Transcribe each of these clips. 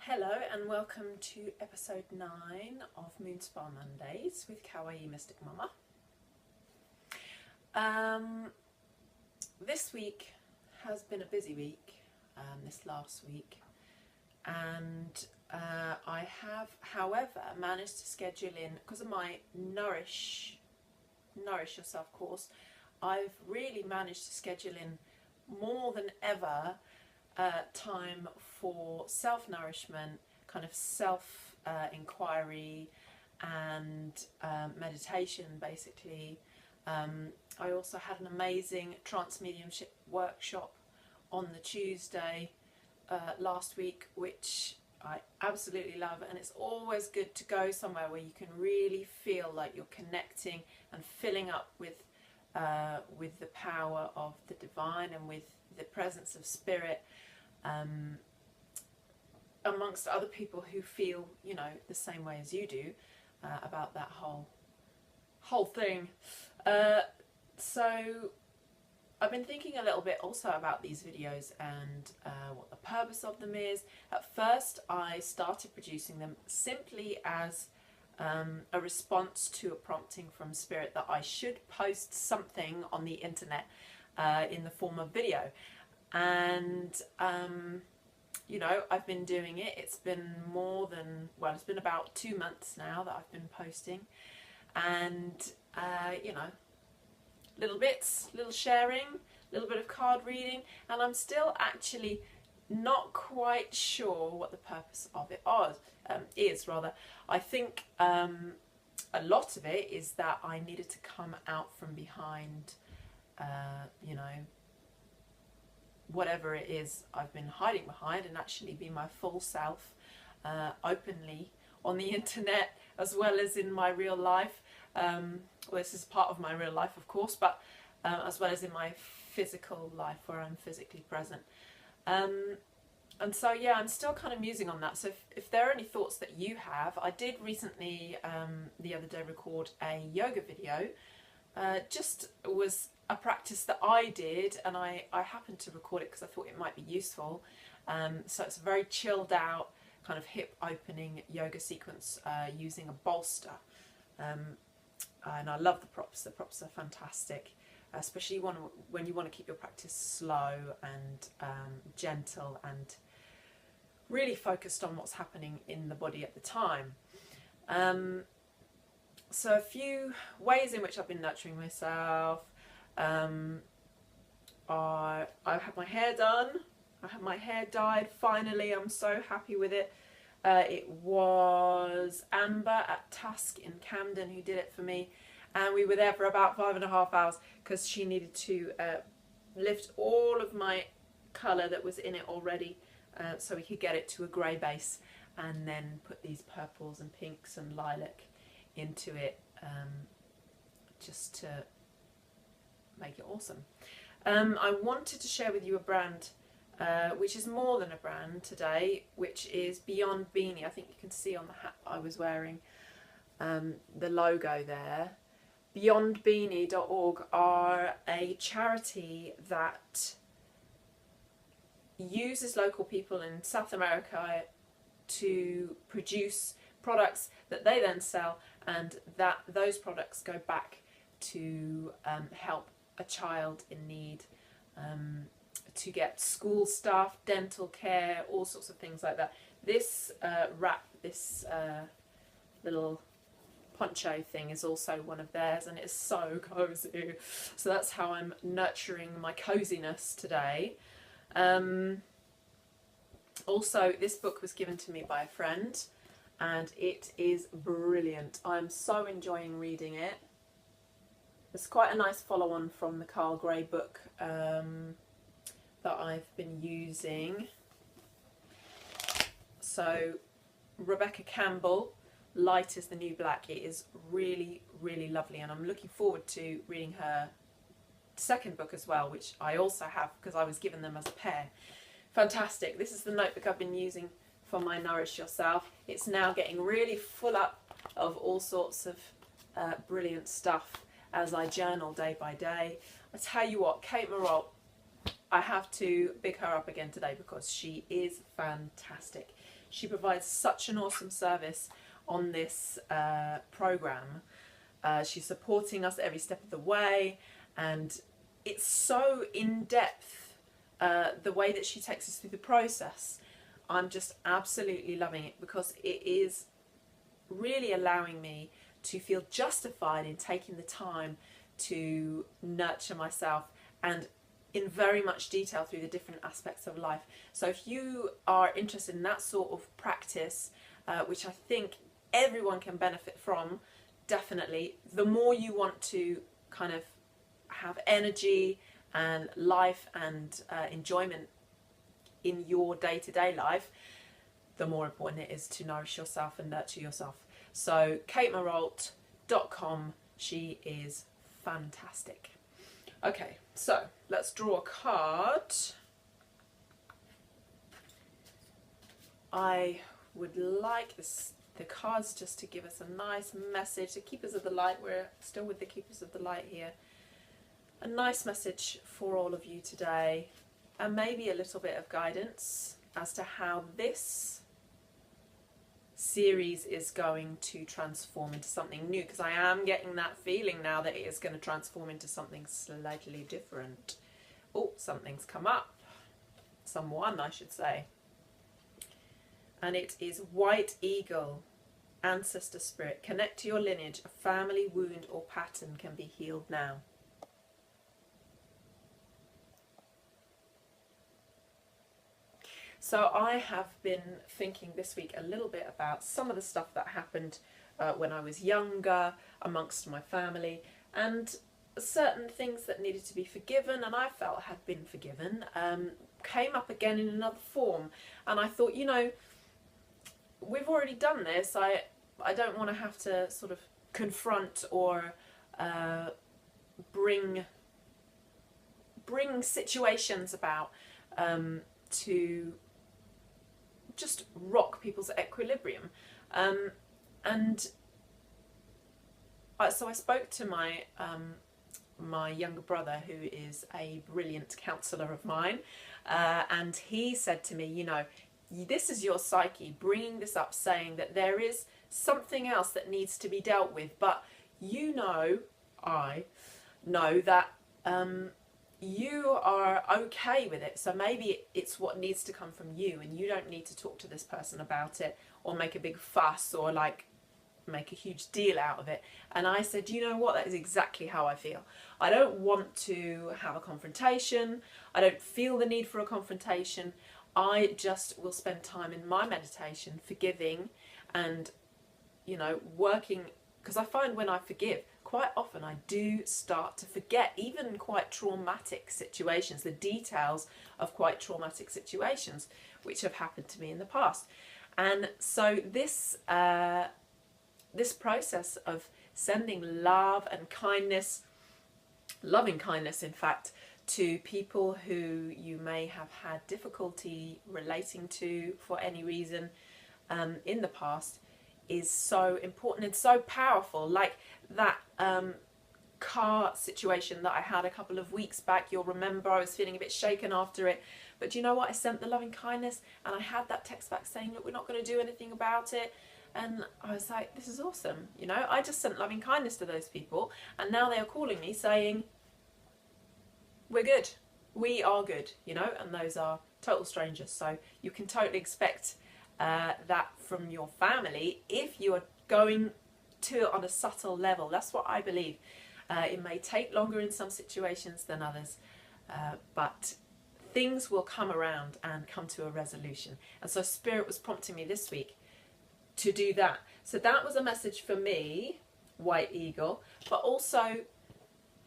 Hello and welcome to episode 9 of Moon Spa Mondays with Kawaii Mystic Mama. This week has been a busy week, this last week, and I have, however, managed to schedule in, because of my Nourish Yourself course, I've really managed to schedule in more than ever time for self-nourishment, kind of self-inquiry and meditation, basically. I also had an amazing trance mediumship workshop on the Tuesday last week, which I absolutely love, and it's always good to go somewhere where you can really feel like you're connecting and filling up with the power of the divine and with the presence of spirit, amongst other people who feel, you know, the same way as you do about that whole thing. So I've been thinking a little bit also about these videos and what the purpose of them is. At first I started producing them simply as a response to a prompting from Spirit that I should post something on the internet in the form of video. And you know, I've been doing it. It's been more than, well, it's been about 2 months now that I've been posting, and you know, little bits, little sharing, a little bit of card reading, and I'm still actually not quite sure what the purpose of it is. I think a lot of it is that I needed to come out from behind, you know, whatever it is I've been hiding behind, and actually be my full self, openly on the internet as well as in my real life. Well, this is part of my real life, of course, but as well as in my physical life where I'm physically present. And so, yeah, I'm still kind of musing on that. So if there are any thoughts that you have, I did recently, the other day, record a yoga video. Just was a practice that I did, and I happened to record it because I thought it might be useful. So it's a very chilled out, kind of hip opening yoga sequence using a bolster. And I love the props. The props are fantastic, especially when you want to keep your practice slow and gentle and really focused on what's happening in the body at the time. So a few ways in which I've been nurturing myself. I had my hair done. I had my hair dyed. Finally, I'm so happy with it. It was Amber at Tusk in Camden who did it for me, and we were there for about 5.5 hours because she needed to lift all of my colour that was in it already, so we could get it to a grey base, and then put these purples and pinks and lilac into it, just to make it awesome. I wanted to share with you a brand which is more than a brand today, which is Beyond Beanie. I think you can see on the hat I was wearing the logo there. BeyondBeanie.org are a charity that uses local people in South America to produce products that they then sell, and that those products go back to help a child in need, to get school stuff, dental care, all sorts of things like that. This wrap, this little poncho thing is also one of theirs, and it's so cozy. So that's how I'm nurturing my coziness today. Also, this book was given to me by a friend, and it is brilliant. I'm so enjoying reading it. It's quite a nice follow-on from the Carl Gray book that I've been using. So Rebecca Campbell, Light is the New Black. It is really, really lovely, and I'm looking forward to reading her second book as well, which I also have because I was given them as a pair. Fantastic. This is the notebook I've been using for my Nourish Yourself. It's now getting really full up of all sorts of brilliant stuff as I journal day by day. I tell you what, Kate I have to big her up again today because she is fantastic. She provides such an awesome service on this program. She's supporting us every step of the way, and it's so in-depth, the way that she takes us through the process. I'm just absolutely loving it, because it is really allowing me to feel justified in taking the time to nurture myself, and in very much detail through the different aspects of life. So if you are interested in that sort of practice, which I think everyone can benefit from, definitely, the more you want to kind of have energy and life and enjoyment in your day-to-day life, the more important it is to nourish yourself and nurture yourself. So katemaralt.com, she is fantastic. Okay, so let's draw a card. I would like the cards just to give us a nice message. The Keepers of the Light, we're still with the Keepers of the Light here. A nice message for all of you today, and maybe a little bit of guidance as to how this series is going to transform into something new, because I am getting that feeling now that it is going to transform into something slightly different. Oh, something's come up. Someone, I should say. And it is White Eagle, Ancestor Spirit. Connect to your lineage. A family wound or pattern can be healed now. So I have been thinking this week a little bit about some of the stuff that happened when I was younger amongst my family, and certain things that needed to be forgiven and I felt had been forgiven came up again in another form. And I thought, you know, we've already done this. I don't want to have to sort of confront or bring situations about to just rock people's equilibrium. So I spoke to my my younger brother, who is a brilliant counsellor of mine, and he said to me, you know, this is your psyche bringing this up, saying that there is something else that needs to be dealt with, but you know, I know that you are okay with it, so maybe it's what needs to come from you, and you don't need to talk to this person about it or make a big fuss or like make a huge deal out of it. And I said, you know what, that is exactly how I feel. I don't want to have a confrontation. I don't feel the need for a confrontation. I just will spend time in my meditation forgiving and, you know, working, because I find when I forgive, quite often I do start to forget even quite traumatic situations, the details of quite traumatic situations which have happened to me in the past. And so this this process of sending love and kindness, loving kindness in fact, to people who you may have had difficulty relating to for any reason in the past, is so important and so powerful. Like that car situation that I had a couple of weeks back, you'll remember I was feeling a bit shaken after it, but do you know what, I sent the loving kindness and I had that text back saying, look, we're not going to do anything about it. And I was like, this is awesome, you know, I just sent loving kindness to those people, and now they are calling me saying, we're good, we are good, you know, and those are total strangers. So you can totally expect that from your family if you are going to on a subtle level. That's what I believe. It may take longer in some situations than others, but things will come around and come to a resolution. And so Spirit was prompting me this week to do that. So that was a message for me, White Eagle, but also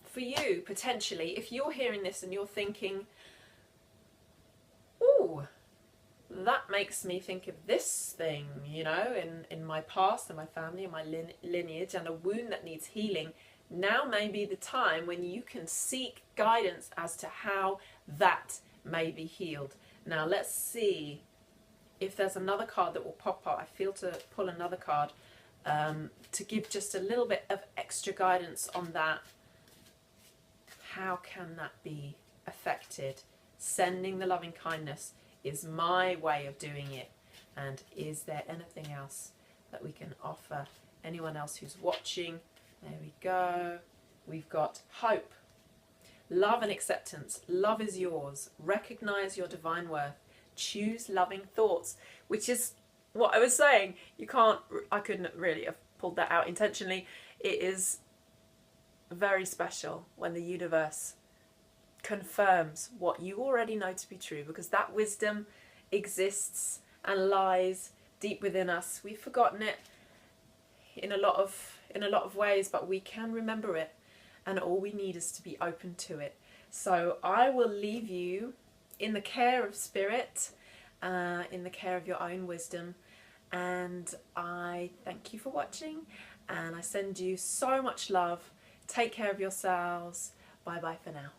for you potentially, if you're hearing this and you're thinking, ooh, that makes me think of this thing, you know, in my past and my family and my lineage, and a wound that needs healing. Now may be the time when you can seek guidance as to how that may be healed. Now let's see if there's another card that will pop up. I feel to pull another card to give just a little bit of extra guidance on that. How can that be affected? Sending the loving kindness is my way of doing it. And is there anything else that we can offer anyone else who's watching? There we go. We've got hope, love and acceptance. Love is yours. Recognize your divine worth. Choose loving thoughts, which is what I was saying. I couldn't really have pulled that out intentionally. It is very special when the universe confirms what you already know to be true, because that wisdom exists and lies deep within us. We've forgotten it in a lot of ways, but we can remember it, and all we need is to be open to it. So I will leave you in the care of spirit, in the care of your own wisdom, and I thank you for watching, and I send you so much love. Take care of yourselves. Bye bye for now.